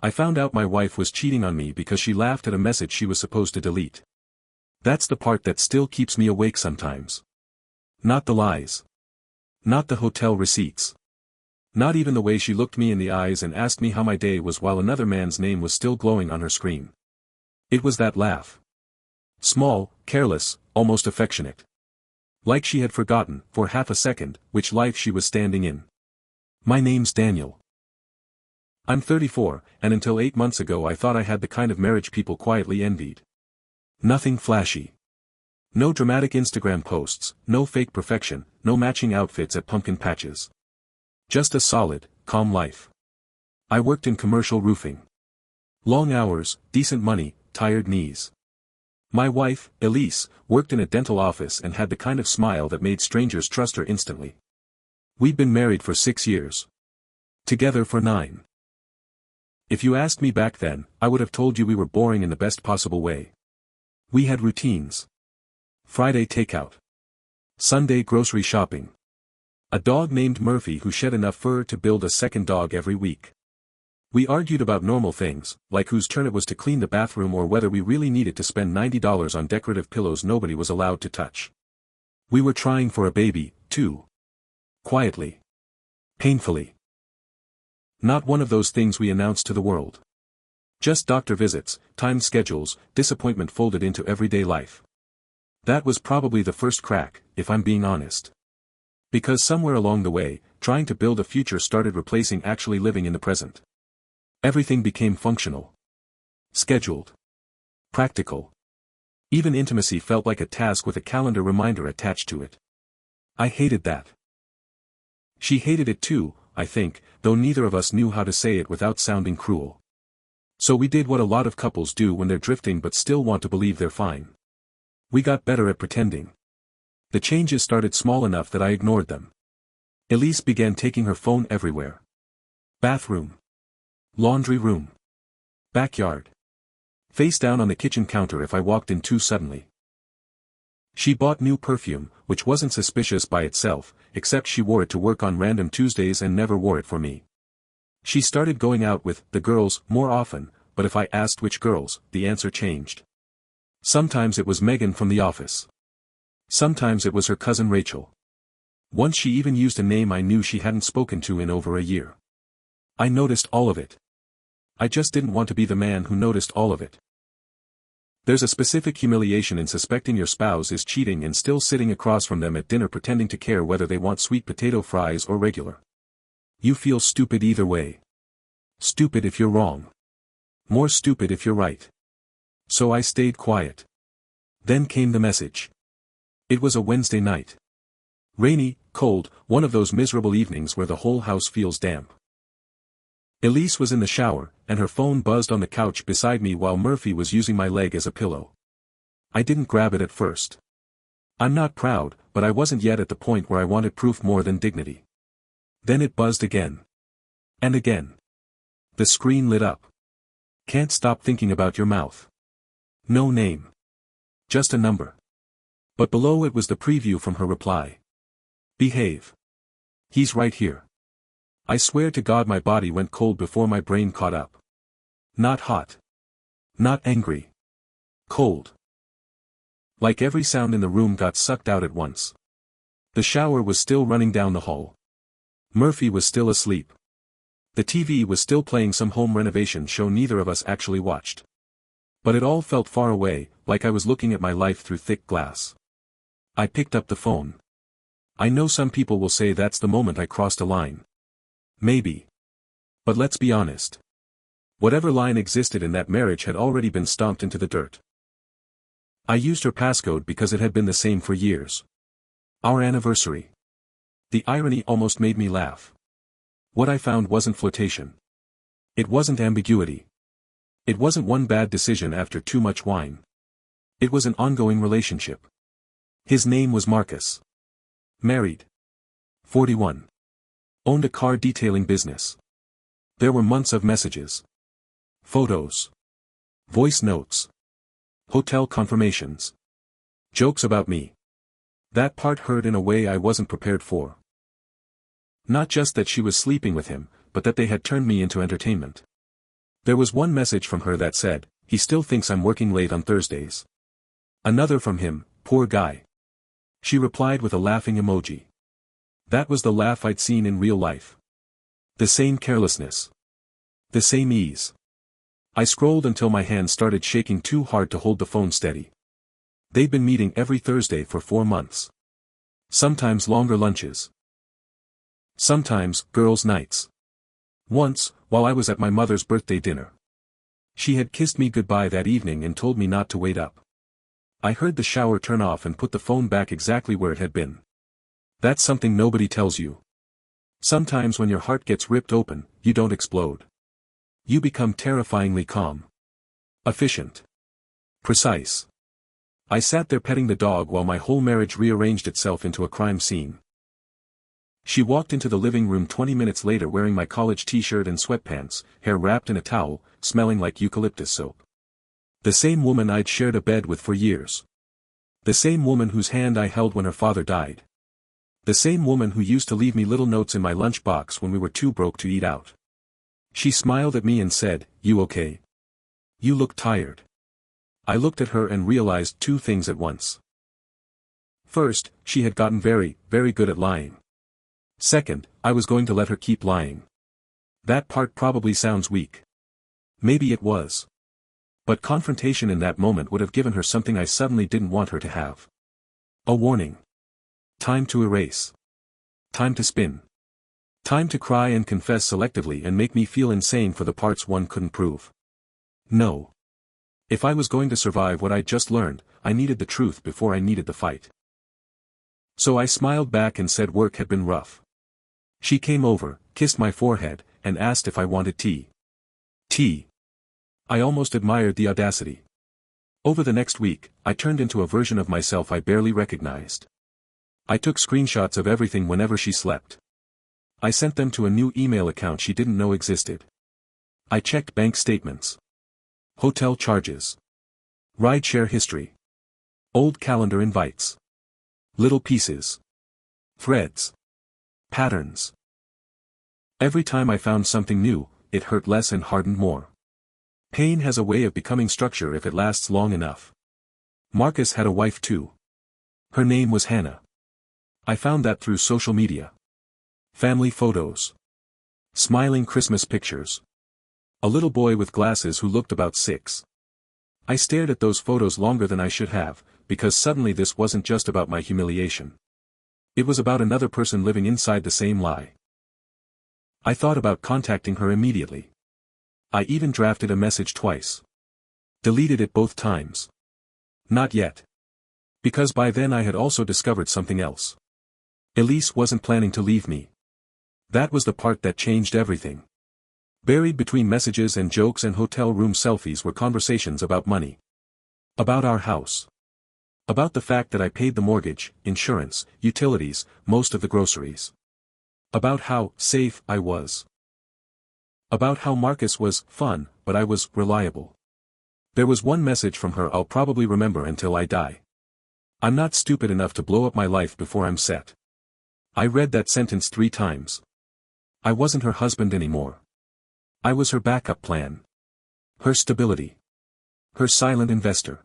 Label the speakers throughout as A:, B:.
A: I found out my wife was cheating on me because she laughed at a message she was supposed to delete. That's the part that still keeps me awake sometimes. Not the lies. Not the hotel receipts. Not even the way she looked me in the eyes and asked me how my day was while another man's name was still glowing on her screen. It was that laugh. Small, careless, almost affectionate. Like she had forgotten, for half a second, which life she was standing in. My name's Daniel. I'm 34, and until 8 months ago I thought I had the kind of marriage people quietly envied. Nothing flashy. No dramatic Instagram posts, no fake perfection, no matching outfits at pumpkin patches. Just a solid, calm life. I worked in commercial roofing. Long hours, decent money, tired knees. My wife, Elise, worked in a dental office and had the kind of smile that made strangers trust her instantly. We'd been married for 6 years. Together for 9. If you asked me back then, I would have told you we were boring in the best possible way. We had routines. Friday takeout. Sunday grocery shopping. A dog named Murphy who shed enough fur to build a second dog every week. We argued about normal things, like whose turn it was to clean the bathroom or whether we really needed to spend $90 on decorative pillows nobody was allowed to touch. We were trying for a baby, too. Quietly. Painfully. Not one of those things we announced to the world. Just doctor visits, timed schedules, disappointment folded into everyday life. That was probably the first crack, if I'm being honest. Because somewhere along the way, trying to build a future started replacing actually living in the present. Everything became functional. Scheduled. Practical. Even intimacy felt like a task with a calendar reminder attached to it. I hated that. She hated it too, I think, though neither of us knew how to say it without sounding cruel. So we did what a lot of couples do when they're drifting but still want to believe they're fine. We got better at pretending. The changes started small enough that I ignored them. Elise began taking her phone everywhere. Bathroom. Laundry room. Backyard. Face down on the kitchen counter if I walked in too suddenly. She bought new perfume, which wasn't suspicious by itself, except she wore it to work on random Tuesdays and never wore it for me. She started going out with the girls more often, but if I asked which girls, the answer changed. Sometimes it was Megan from the office. Sometimes it was her cousin Rachel. Once she even used a name I knew she hadn't spoken to in over a year. I noticed all of it. I just didn't want to be the man who noticed all of it. There's a specific humiliation in suspecting your spouse is cheating and still sitting across from them at dinner pretending to care whether they want sweet potato fries or regular. You feel stupid either way. Stupid if you're wrong. More stupid if you're right. So I stayed quiet. Then came the message. It was a Wednesday night. Rainy, cold, one of those miserable evenings where the whole house feels damp. Elise was in the shower, and her phone buzzed on the couch beside me while Murphy was using my leg as a pillow. I didn't grab it at first. I'm not proud, but I wasn't yet at the point where I wanted proof more than dignity. Then it buzzed again. And again. The screen lit up. Can't stop thinking about your mouth. No name. Just a number. But below it was the preview from her reply. Behave. He's right here. I swear to God my body went cold before my brain caught up. Not hot. Not angry. Cold. Like every sound in the room got sucked out at once. The shower was still running down the hall. Murphy was still asleep. The TV was still playing some home renovation show neither of us actually watched. But it all felt far away, like I was looking at my life through thick glass. I picked up the phone. I know some people will say that's the moment I crossed a line. Maybe. But let's be honest. Whatever line existed in that marriage had already been stomped into the dirt. I used her passcode because it had been the same for years. Our anniversary. The irony almost made me laugh. What I found wasn't flirtation. It wasn't ambiguity. It wasn't one bad decision after too much wine. It was an ongoing relationship. His name was Marcus. Married. 41. Owned a car detailing business. There were months of messages. Photos. Voice notes. Hotel confirmations. Jokes about me. That part hurt in a way I wasn't prepared for. Not just that she was sleeping with him, but that they had turned me into entertainment. There was one message from her that said, "He still thinks I'm working late on Thursdays." Another from him, "Poor guy." She replied with a laughing emoji. That was the laugh I'd seen in real life. The same carelessness. The same ease. I scrolled until my hands started shaking too hard to hold the phone steady. They'd been meeting every Thursday for 4 months. Sometimes longer lunches. Sometimes, girls' nights. Once, while I was at my mother's birthday dinner. She had kissed me goodbye that evening and told me not to wait up. I heard the shower turn off and put the phone back exactly where it had been. That's something nobody tells you. Sometimes when your heart gets ripped open, you don't explode. You become terrifyingly calm. Efficient. Precise. I sat there petting the dog while my whole marriage rearranged itself into a crime scene. She walked into the living room 20 minutes later wearing my college t-shirt and sweatpants, hair wrapped in a towel, smelling like eucalyptus soap. The same woman I'd shared a bed with for years. The same woman whose hand I held when her father died. The same woman who used to leave me little notes in my lunchbox when we were too broke to eat out. She smiled at me and said, "You okay? You look tired." I looked at her and realized 2 things at once. First, she had gotten very, very good at lying. Second, I was going to let her keep lying. That part probably sounds weak. Maybe it was. But confrontation in that moment would have given her something I suddenly didn't want her to have. A warning. Time to erase. Time to spin. Time to cry and confess selectively and make me feel insane for the parts one couldn't prove. No. If I was going to survive what I'd just learned, I needed the truth before I needed the fight. So I smiled back and said work had been rough. She came over, kissed my forehead, and asked if I wanted tea. Tea. I almost admired the audacity. Over the next week, I turned into a version of myself I barely recognized. I took screenshots of everything whenever she slept. I sent them to a new email account she didn't know existed. I checked bank statements. Hotel charges. Rideshare history. Old calendar invites. Little pieces. Threads. Patterns. Every time I found something new, it hurt less and hardened more. Pain has a way of becoming structure if it lasts long enough. Marcus had a wife too. Her name was Hannah. I found that through social media. Family photos. Smiling Christmas pictures. A little boy with glasses who looked about 6. I stared at those photos longer than I should have, because suddenly this wasn't just about my humiliation. It was about another person living inside the same lie. I thought about contacting her immediately. I even drafted a message twice. Deleted it both times. Not yet. Because by then I had also discovered something else. Elise wasn't planning to leave me. That was the part that changed everything. Buried between messages and jokes and hotel room selfies were conversations about money. About our house. About the fact that I paid the mortgage, insurance, utilities, most of the groceries. About how safe I was. About how Marcus was fun, but I was reliable. There was one message from her I'll probably remember until I die. I'm not stupid enough to blow up my life before I'm set. I read that sentence 3 times. I wasn't her husband anymore. I was her backup plan. Her stability. Her silent investor.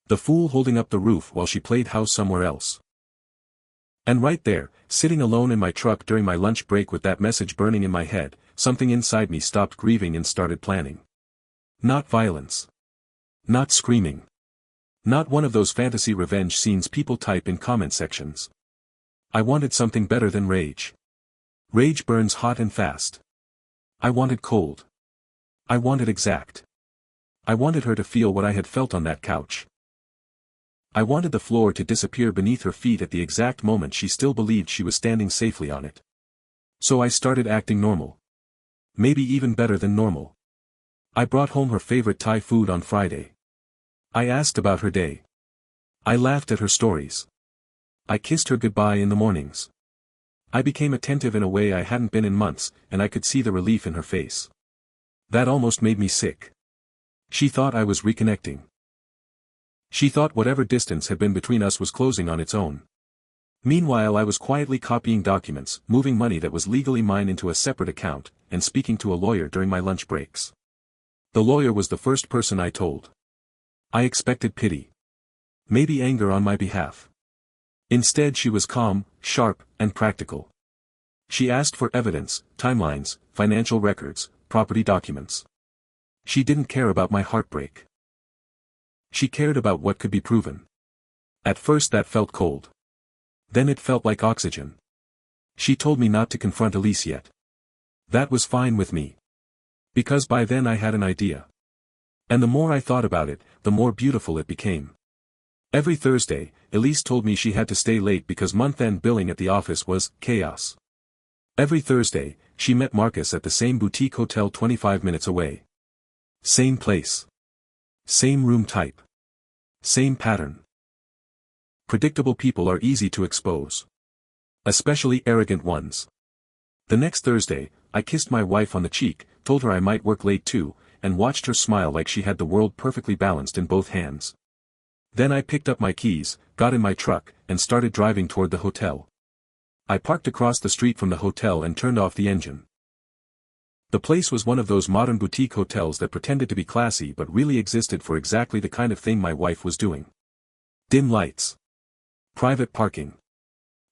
A: The fool holding up the roof while she played house somewhere else. And right there, sitting alone in my truck during my lunch break with that message burning in my head, something inside me stopped grieving and started planning. Not violence. Not screaming. Not one of those fantasy revenge scenes people type in comment sections. I wanted something better than rage. Rage burns hot and fast. I wanted cold. I wanted exact. I wanted her to feel what I had felt on that couch. I wanted the floor to disappear beneath her feet at the exact moment she still believed she was standing safely on it. So I started acting normal. Maybe even better than normal. I brought home her favorite Thai food on Friday. I asked about her day. I laughed at her stories. I kissed her goodbye in the mornings. I became attentive in a way I hadn't been in months, and I could see the relief in her face. That almost made me sick. She thought I was reconnecting. She thought whatever distance had been between us was closing on its own. Meanwhile I was quietly copying documents, moving money that was legally mine into a separate account, and speaking to a lawyer during my lunch breaks. The lawyer was the first person I told. I expected pity. Maybe anger on my behalf. Instead she was calm, sharp, and practical. She asked for evidence, timelines, financial records, property documents. She didn't care about my heartbreak. She cared about what could be proven. At first that felt cold. Then it felt like oxygen. She told me not to confront Elise yet. That was fine with me. Because by then I had an idea. And the more I thought about it, the more beautiful it became. Every Thursday, Elise told me she had to stay late because month-end billing at the office was chaos. Every Thursday, she met Marcus at the same boutique hotel 25 minutes away. Same place. Same room type. Same pattern. Predictable people are easy to expose. Especially arrogant ones. The next Thursday, I kissed my wife on the cheek, told her I might work late too, and watched her smile like she had the world perfectly balanced in both hands. Then I picked up my keys, got in my truck, and started driving toward the hotel. I parked across the street from the hotel and turned off the engine. The place was one of those modern boutique hotels that pretended to be classy but really existed for exactly the kind of thing my wife was doing. Dim lights. Private parking.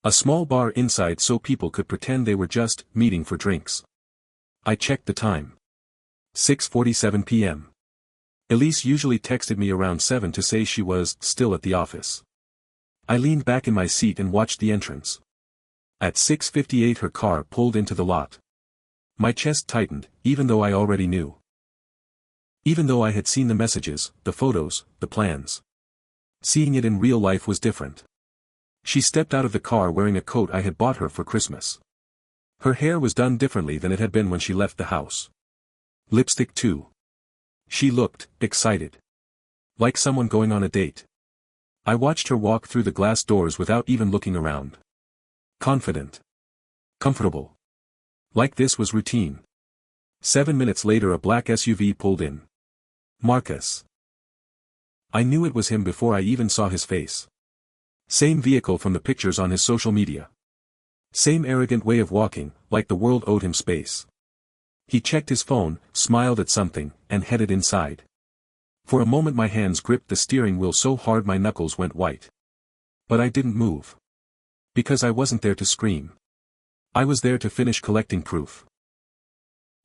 A: A small bar inside so people could pretend they were just meeting for drinks. I checked the time. 6:47 p.m. Elise usually texted me around 7 to say she was still at the office. I leaned back in my seat and watched the entrance. At 6:58 her car pulled into the lot. My chest tightened, even though I already knew. Even though I had seen the messages, the photos, the plans. Seeing it in real life was different. She stepped out of the car wearing a coat I had bought her for Christmas. Her hair was done differently than it had been when she left the house. Lipstick too. She looked excited. Like someone going on a date. I watched her walk through the glass doors without even looking around. Confident. Comfortable. Like this was routine. 7 minutes later a black SUV pulled in. Marcus. I knew it was him before I even saw his face. Same vehicle from the pictures on his social media. Same arrogant way of walking, like the world owed him space. He checked his phone, smiled at something, and headed inside. For a moment my hands gripped the steering wheel so hard my knuckles went white. But I didn't move. Because I wasn't there to scream. I was there to finish collecting proof.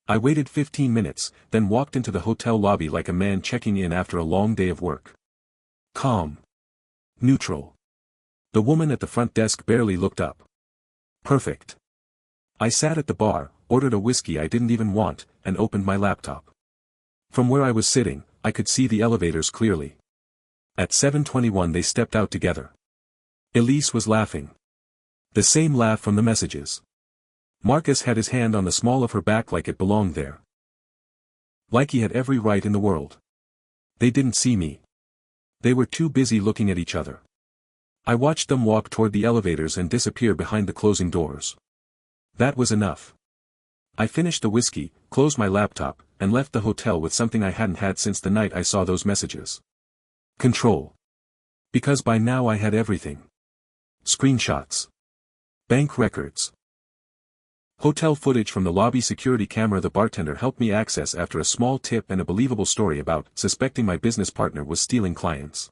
A: I waited 15 minutes, then walked into the hotel lobby like a man checking in after a long day of work. Calm. Neutral. The woman at the front desk barely looked up. Perfect. I sat at the bar, ordered a whiskey I didn't even want, and opened my laptop. From where I was sitting, I could see the elevators clearly. At 7:21 they stepped out together. Elise was laughing. The same laugh from the messages. Marcus had his hand on the small of her back like it belonged there. Like he had every right in the world. They didn't see me. They were too busy looking at each other. I watched them walk toward the elevators and disappear behind the closing doors. That was enough. I finished the whiskey, closed my laptop, and left the hotel with something I hadn't had since the night I saw those messages. Control. Because by now I had everything. Screenshots. Bank records. Hotel footage from the lobby security camera the bartender helped me access after a small tip and a believable story about suspecting my business partner was stealing clients.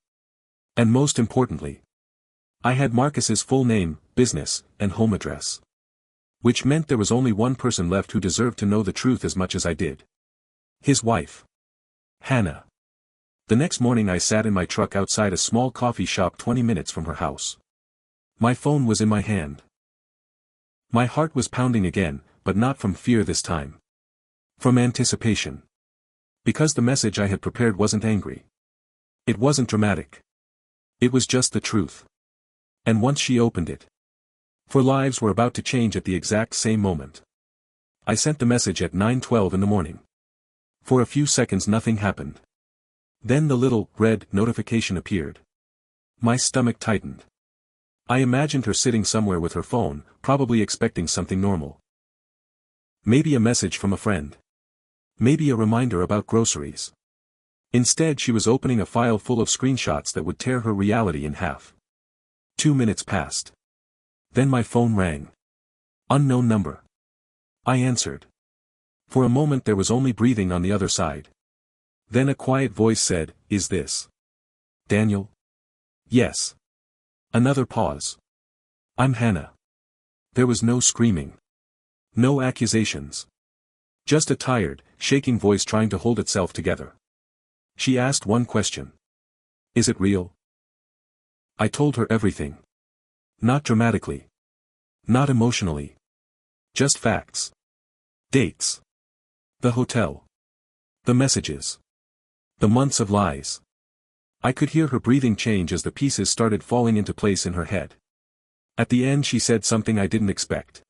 A: And most importantly, I had Marcus's full name, business, and home address. Which meant there was only one person left who deserved to know the truth as much as I did. His wife. Hannah. The next morning I sat in my truck outside a small coffee shop 20 minutes from her house. My phone was in my hand. My heart was pounding again, but not from fear this time. From anticipation. Because the message I had prepared wasn't angry. It wasn't dramatic. It was just the truth. And once she opened it. For lives were about to change at the exact same moment. I sent the message at 9:12 in the morning. For a few seconds nothing happened. Then the little, red, notification appeared. My stomach tightened. I imagined her sitting somewhere with her phone, probably expecting something normal. Maybe a message from a friend. Maybe a reminder about groceries. Instead she was opening a file full of screenshots that would tear her reality in half. 2 minutes passed. Then my phone rang. Unknown number. I answered. For a moment there was only breathing on the other side. Then a quiet voice said, "Is this Daniel?" "Yes." Another pause. "I'm Hannah." There was no screaming. No accusations. Just a tired, shaking voice trying to hold itself together. She asked one question. "Is it real?" I told her everything. Not dramatically. Not emotionally. Just facts. Dates. The hotel. The messages. The months of lies. I could hear her breathing change as the pieces started falling into place in her head. At the end she said something I didn't expect.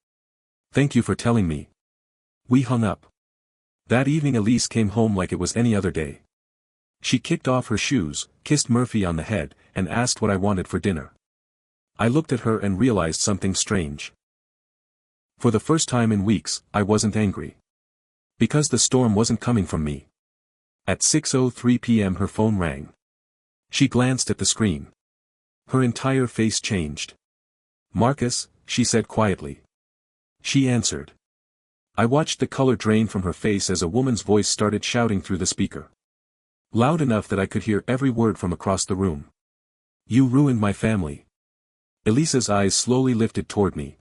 A: "Thank you for telling me." We hung up. That evening Elise came home like it was any other day. She kicked off her shoes, kissed Murphy on the head, and asked what I wanted for dinner. I looked at her and realized something strange. For the first time in weeks, I wasn't angry. Because the storm wasn't coming from me. At 6:03 p.m. her phone rang. She glanced at the screen. Her entire face changed. "Marcus," she said quietly. She answered. I watched the color drain from her face as a woman's voice started shouting through the speaker. Loud enough that I could hear every word from across the room. "You ruined my family." Elisa's eyes slowly lifted toward me.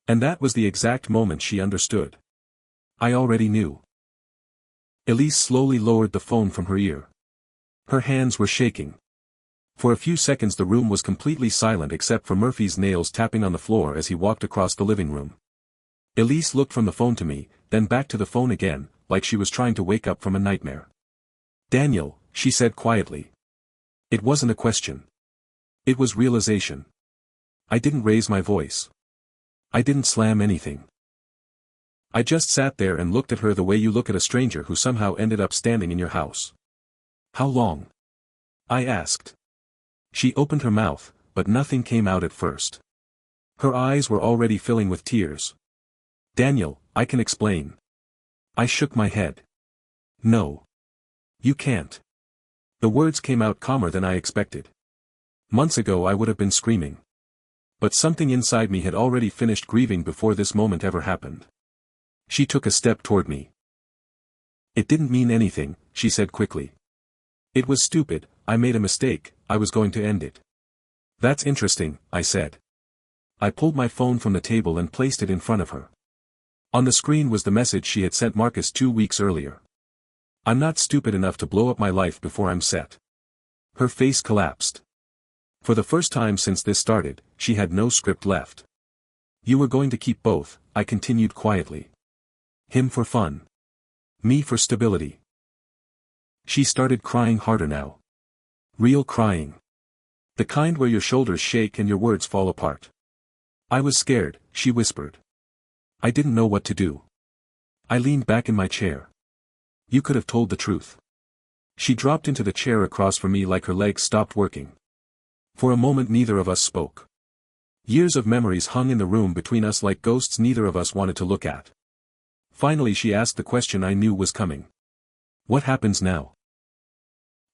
A: And that was the exact moment she understood. I already knew. Elise slowly lowered the phone from her ear. Her hands were shaking. For a few seconds the room was completely silent except for Murphy's nails tapping on the floor as he walked across the living room. Elise looked from the phone to me, then back to the phone again, like she was trying to wake up from a nightmare. "Daniel," she said quietly. It wasn't a question. It was realization. I didn't raise my voice. I didn't slam anything. I just sat there and looked at her the way you look at a stranger who somehow ended up standing in your house. "How long?" I asked. She opened her mouth, but nothing came out at first. Her eyes were already filling with tears. "Daniel, I can explain." I shook my head. "No. You can't." The words came out calmer than I expected. Months ago I would have been screaming. But something inside me had already finished grieving before this moment ever happened. She took a step toward me. "It didn't mean anything," she said quickly. "It was stupid, I made a mistake, I was going to end it." "That's interesting," I said. I pulled my phone from the table and placed it in front of her. On the screen was the message she had sent Marcus 2 weeks earlier. "I'm not stupid enough to blow up my life before I'm set." Her face collapsed. For the first time since this started, she had no script left. "You were going to keep both," I continued quietly. "Him for fun. Me for stability." She started crying harder now. Real crying. The kind where your shoulders shake and your words fall apart. "I was scared," she whispered. I didn't know what to do. I leaned back in my chair. "You could have told the truth." She dropped into the chair across from me like her legs stopped working. For a moment neither of us spoke. Years of memories hung in the room between us like ghosts neither of us wanted to look at. Finally she asked the question I knew was coming. "What happens now?"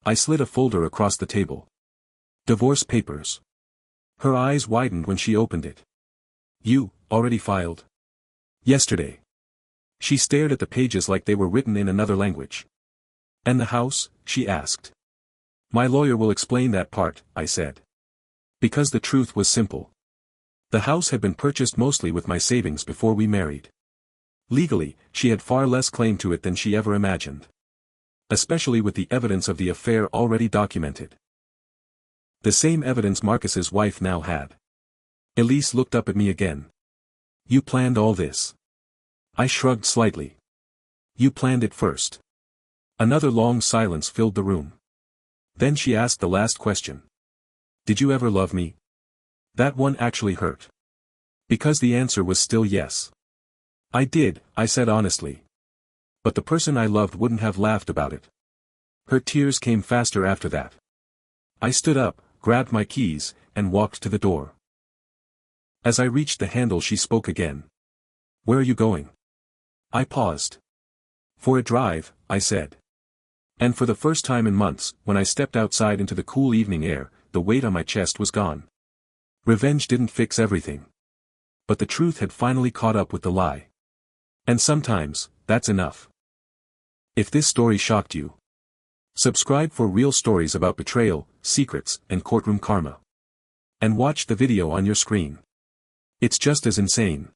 A: I slid a folder across the table. "Divorce papers." Her eyes widened when she opened it. "You, already filed?" "Yesterday." She stared at the pages like they were written in another language. "And the house?" she asked. "My lawyer will explain that part," I said. Because the truth was simple. The house had been purchased mostly with my savings before we married. Legally, she had far less claim to it than she ever imagined. Especially with the evidence of the affair already documented. The same evidence Marcus's wife now had. Elise looked up at me again. "You planned all this?" I shrugged slightly. "You planned it first." Another long silence filled the room. Then she asked the last question. "Did you ever love me?" That one actually hurt. Because the answer was still yes. "I did," I said honestly. "But the person I loved wouldn't have laughed about it." Her tears came faster after that. I stood up, grabbed my keys, and walked to the door. As I reached the handle she spoke again. "Where are you going?" I paused. "For a drive," I said. And for the first time in months, when I stepped outside into the cool evening air, the weight on my chest was gone. Revenge didn't fix everything. But the truth had finally caught up with the lie. And sometimes, that's enough. If this story shocked you, Subscribe for real stories about betrayal, secrets, and courtroom karma. And watch the video on your screen. It's just as insane.